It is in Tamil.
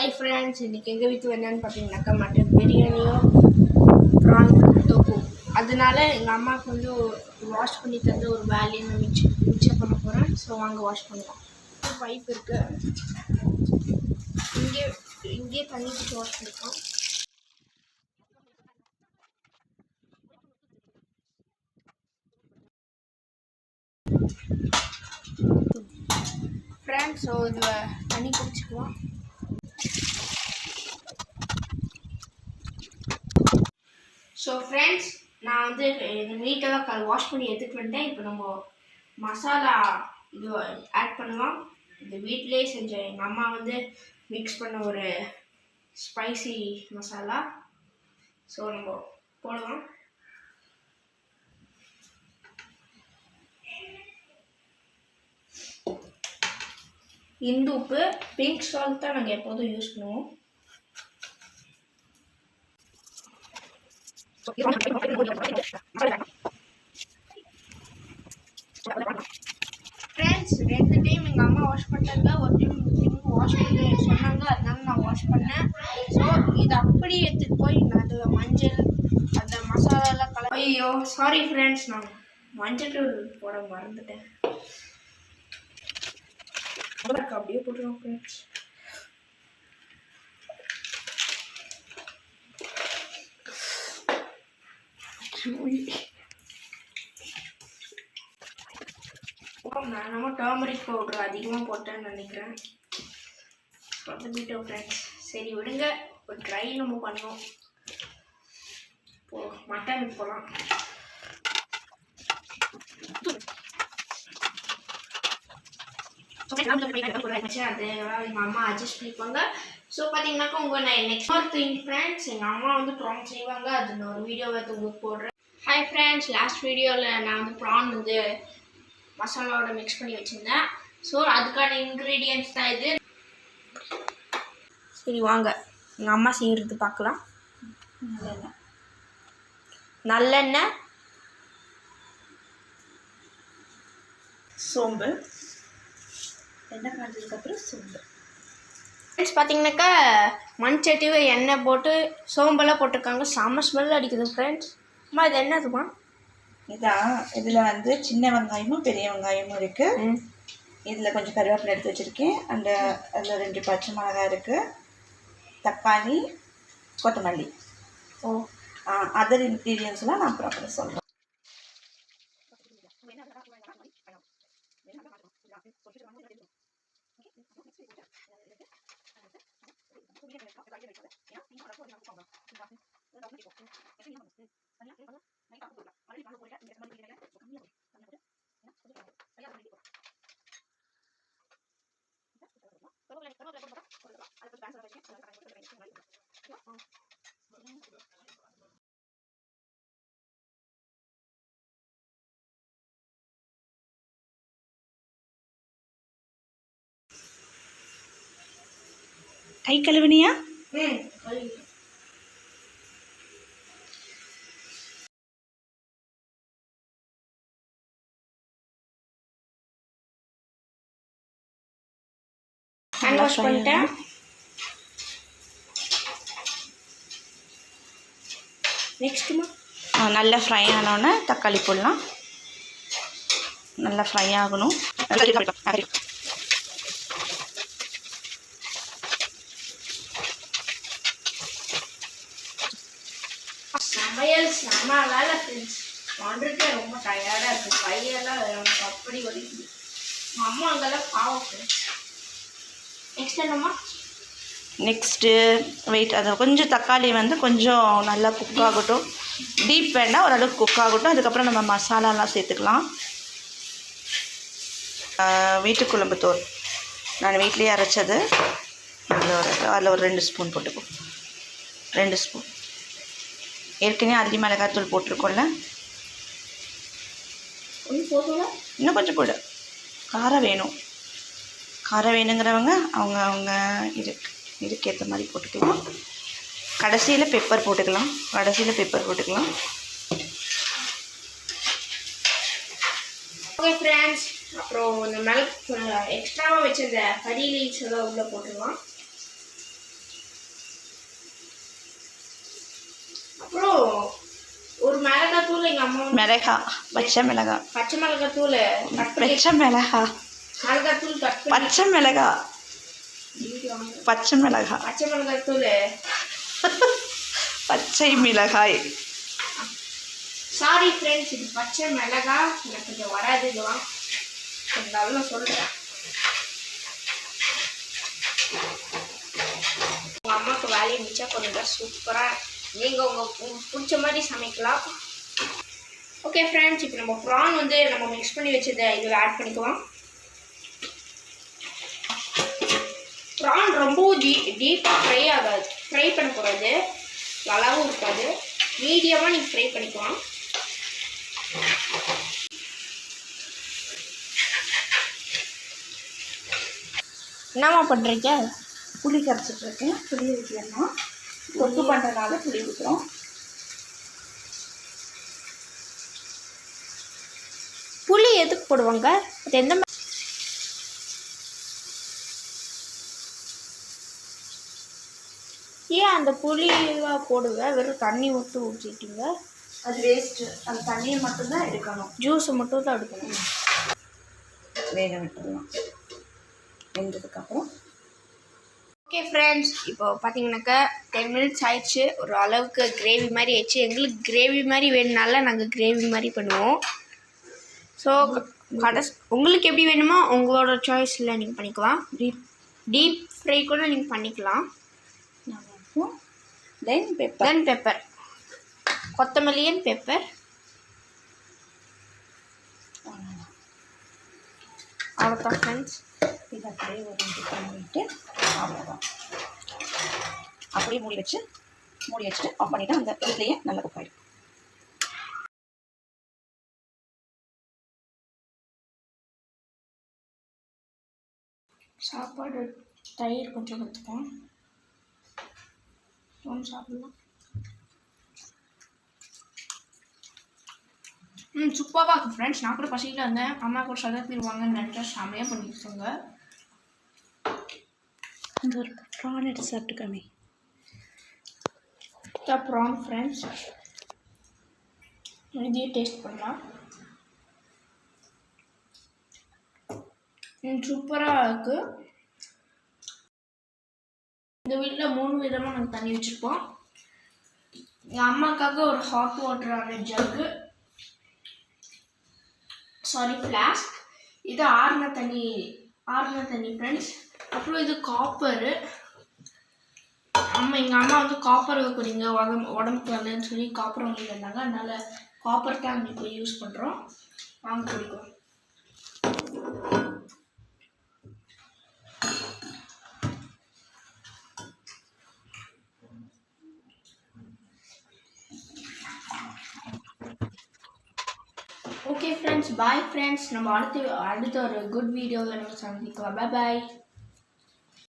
ஹாய் ஃப்ரெண்ட்ஸ், இன்றைக்கி எங்கள் வீட்டில் என்னென்னு பார்த்தீங்கன்னாக்கா மட்டன் பிரியாணியும் ப்ரான் தொக்கு. அதனால எங்கள் அம்மாவுக்கு வந்து வாஷ் பண்ணி தந்து ஒரு வேலையை நான் மிச்சம் பண்ண போகிறேன். ஸோ வாங்க வாஷ் பண்ணலாம். பைப் இருக்குது, இங்கே தண்ணி பிடிச்சி வாஷ் பண்ணிக்கலாம். ஃப்ரெண்ட்ஸ், ஸோ இதில் தண்ணி குடிச்சிக்கலாம். ஸோ ஃப்ரெண்ட்ஸ், நான் வந்து எங்கள் மீட்டெல்லாம் வாஷ் பண்ணி எடுத்துகிட்டு வந்துட்டேன். இப்போ நம்ம மசாலா இது ஆட் பண்ணலாம். இந்த வீட்டிலே செஞ்ச எங்கள் அம்மா வந்து மிக்ஸ் பண்ண ஒரு ஸ்பைசி மசாலா. ஸோ நம்ம போடலாம். இந்து உப்பு, பிங்க் சால்ட் தான் நாங்கள் எப்போதும் யூஸ் பண்ணுவோம். ஃப்ரெண்ட்ஸ், 2 டைம் எங்கள் அம்மா வாஷ் பண்ணாங்க, ஒரு டைம் திரும்ப வாஷ் பண்ணி சொன்னாங்க, அதனால நான் வாஷ் பண்ணேன். ஸோ இதை அப்படியே எடுத்துகிட்டு போய் நான் அதில் மஞ்சள் அந்த மசாலாலாம் ஐயோ சாரி ஃப்ரெண்ட்ஸ், நான் மஞ்சள் தூள் போட மறந்துட்டேன். அப்படியே போட்டுருவோம் ஃப்ரெண்ட்ஸ். நான் நம்ம டர்மரிக் பவுடர் அதிகமாக போட்டேன்னு நினைக்கிறேன். சொதப்பிட்டோம் ஃப்ரெண்ட்ஸ். சரி விடுங்க, ஒரு ட்ரை நம்ம பண்ணோம். மட்டனுக்கு போகலாம். அது எங்கள் அம்மா அட்ஜஸ்ட் பண்ணிப்பாங்க. ஸோ பார்த்தீங்கன்னாக்கா நான் நெக்ஸ்ட் திங் ஃப்ரெண்ட்ஸ், எங்கள் அம்மா வந்து ப்ரான் செய்வாங்க. அது நான் ஒரு வீடியோ எடுத்து உங்களுக்கு போடுறேன். ஹாய் ஃப்ரெண்ட்ஸ், லாஸ்ட் வீடியோவில் நான் வந்து ப்ரான் வந்து மசாலாவோட மிக்ஸ் பண்ணி வச்சுருந்தேன். ஸோ அதுக்கான இன்க்ரீடியன்ட்ஸ் தான் இது. சரி வாங்க எங்கள் அம்மா செய்கிறது பார்க்கலாம். நல்லெண்ணெய், சோம்பு, எண்ணெய் காய்ச்சதுக்கப்புறம் சோம்பு. ஃப்ரெண்ட்ஸ் பார்த்தீங்கன்னாக்கா மண்சட்டியை எண்ணெய் போட்டு சோம்பெல்லாம் போட்டிருக்காங்க. செம்ம ஸ்மெல் அடிக்குது ஃப்ரெண்ட்ஸ். அம்மா இது என்னதுமா? இதில் வந்து சின்ன வெங்காயமும் பெரிய வெங்காயமும் இருக்குது. இதில் கொஞ்சம் கருவேப்பிலை எடுத்து வச்சுருக்கேன். அதில் 2 பச்சை மிளகாய் இருக்குது, தக்காளி, கொத்தமல்லி. அதர் இன்க்ரீடியன்ஸ்லாம் நான் அப்புறம் சொல்கிறேன். கை கழுவினியா? ஹேண்ட் வாஷ் பண்ணிட்டேன். நெக்ஸ்ட்டுமா நல்லா ஃப்ரை ஆனோடனே தக்காளி போடலாம். நல்லா ஃப்ரை ஆகணும். சமையல் செம்ம வேலை ஃப்ரெண்ட்ஸ். பண்ணுறதுக்கே ரொம்ப டயர்டாக இருக்குது. கையெல்லாம் எனக்கு அப்படி வலிக்குது. அம்மா அங்கெல்லாம் பாவம் ஃப்ரெண்ட்ஸ். நெக்ஸ்ட் என்னம்மா? நெக்ஸ்ட்டு வெயிட், அது கொஞ்சம் தக்காளி வந்து கொஞ்சம் நல்லா குக் ஆகட்டும். டீப் வேண்டாம், ஓரளவுக்கு குக் ஆகட்டும். அதுக்கப்புறம் நம்ம மசாலாலாம் சேர்த்துக்கலாம். வீட்டுக்குழம்பு தூள் நான் வீட்லேயே அரைச்சது. அதில் ஒரு 2 ஸ்பூன் போட்டுப்போம். 2 ஸ்பூன். ஏற்கனவே அள்ளி மிளகாத்தூள் போட்டிருக்கோம்ல, இன்னும் கொஞ்சம் போடு. காரம் வேணும். காரம் வேணுங்கிறவங்க அவங்க இதுக்கேற்ற மாதிரி போட்டுக்கலாம். கடைசியில் பெப்பர் போட்டுக்கலாம். ஓகே ஃப்ரெண்ட்ஸ், அப்புறம் இந்த மிளகு எக்ஸ்ட்ராவாக வச்ச இந்த கறி லீவ்ஸ் எல்லாம் உள்ளே போட்டுடலாம். மிளகா பச்சை மிளகா பச்சை மிளகாய் தூள் பச்சை மிளகா மிளகாய் தூள் கட் பண்ணி பச்சை மிளகா பச்சை மிளகா பச்சை மிளகாய் தூள் பச்சை மிளகாய் சாரி ஃப்ரெண்ட்ஸ், இது பச்சை மிளகாய். எனக்கு கொஞ்சம் வராது இதெல்லாம், இருந்தாலும் சொல்கிறேன். உங்கள் அம்மாவுக்கு வேலையை மிச்சம் கொஞ்சம் சூப்பராக நீங்கள் உங்களுக்கு பிடிச்ச மாதிரி சமைக்கலாம். ஓகே ஃப்ரெண்ட்ஸ், இப்போ நம்ம ப்ரான் வந்து நம்ம மிக்ஸ் பண்ணி வச்சதை இதில் ஆட் பண்ணிக்கலாம். ப்ரான் ரொம்பவும் டீப்பாக ஃப்ரை ஆகாது, ஃப்ரை பண்ணக்கூடாது, நல்லாவும் இருக்காது. மீடியமாக நீங்கள் ஃப்ரை பண்ணிக்கலாம். என்னம்மா பண்ணுறீங்க? புளி கரைச்சிட்ருக்கேன். புளி ஊற்றிடணும். தொக்கு பண்ணுறதுனால புளி ஊற்றுறோம். புளி எதுக்கு போடுவாங்க? அது எந்த ஏன் அந்த புளியெல்லாம் போடுவேன்? வெறும் தண்ணி மட்டும் ஊற்றிட்டீங்க. அது வேஸ்ட்டு. அந்த தண்ணியை மட்டும்தான் எடுக்கணும், ஜூஸை மட்டும் தான் எடுக்கணும். வேக விட்டுடலாம். வெந்ததுக்கப்புறம் ஓகே ஃப்ரெண்ட்ஸ், இப்போ பார்த்தீங்கன்னாக்கா 10 மினிட்ஸ் ஆயிடுச்சு. ஒரு அளவுக்கு கிரேவி மாதிரி ஆயிடுச்சு. எங்களுக்கு கிரேவி மாதிரி வேணுனால நாங்கள் கிரேவி மாதிரி பண்ணுவோம். ஸோ உங்களுக்கு எப்படி வேணுமோ உங்களோட சாய்ஸில் நீங்கள் பண்ணிக்கலாம். டீப் ஃப்ரை கூட நீங்கள் பண்ணிக்கலாம். தென் பெப்பர், கொத்தமல்லி அண்ட் பெப்பர். அவ்வளோதான் ஃப்ரெண்ட்ஸ். இதை அப்படியே ஒரு இது பண்ணிவிட்டு அவ்வளோதான். அப்படியே மூடி வச்சுட்டு ஆஃப் பண்ணிவிட்டு அந்த இதுலேயே நல்லா குக் ஆகிடும். சாப்பாடு தயிர் கொஞ்சம் எடுத்துப்போம், சாப்பிடலாம். சூப்பராக இருக்கும் ஃப்ரெண்ட்ஸ். நான் கூட பசியில் இருந்தேன், அம்மா கூட சதப்பிடுவாங்கன்னு நினச்சா செம்மையாக பண்ணியிருக்காங்க. அந்த ஒரு ப்ரான் எடுத்து சாப்பிட்டுக்காமே. ப்ரான் ஃப்ரெண்ட்ஸ், இதையே டேஸ்ட் பண்ணலாம். சூப்பராக இருக்குது. இந்த வீட்டில் 3 விதமாக நாங்கள் தண்ணி வச்சுருப்போம். எங்கள் அம்மாக்காக ஒரு ஹாட் வாட்டரான ஜக்கு, ஃப்ளாஸ்க். இது ஆறுன தண்ணி ஃப்ரெண்ட்ஸ். அப்புறம் இது காப்பரு. எங்கள் அம்மா வந்து காப்பர் வைக்கிறீங்க உடம்புக்கு நல்லதுன்னு சொல்லி காப்பர் வாங்கிட்டு இருந்தாங்க. அதனால் காப்பர் தான் இப்போ யூஸ் பண்ணுறோம். வாங்க குடிக்கிறோம். Okay friends, bye friends. நம்ம அடுத்த ஒரு குட் வீடியோவில் நம்ம சந்திக்கலாம். பாய்.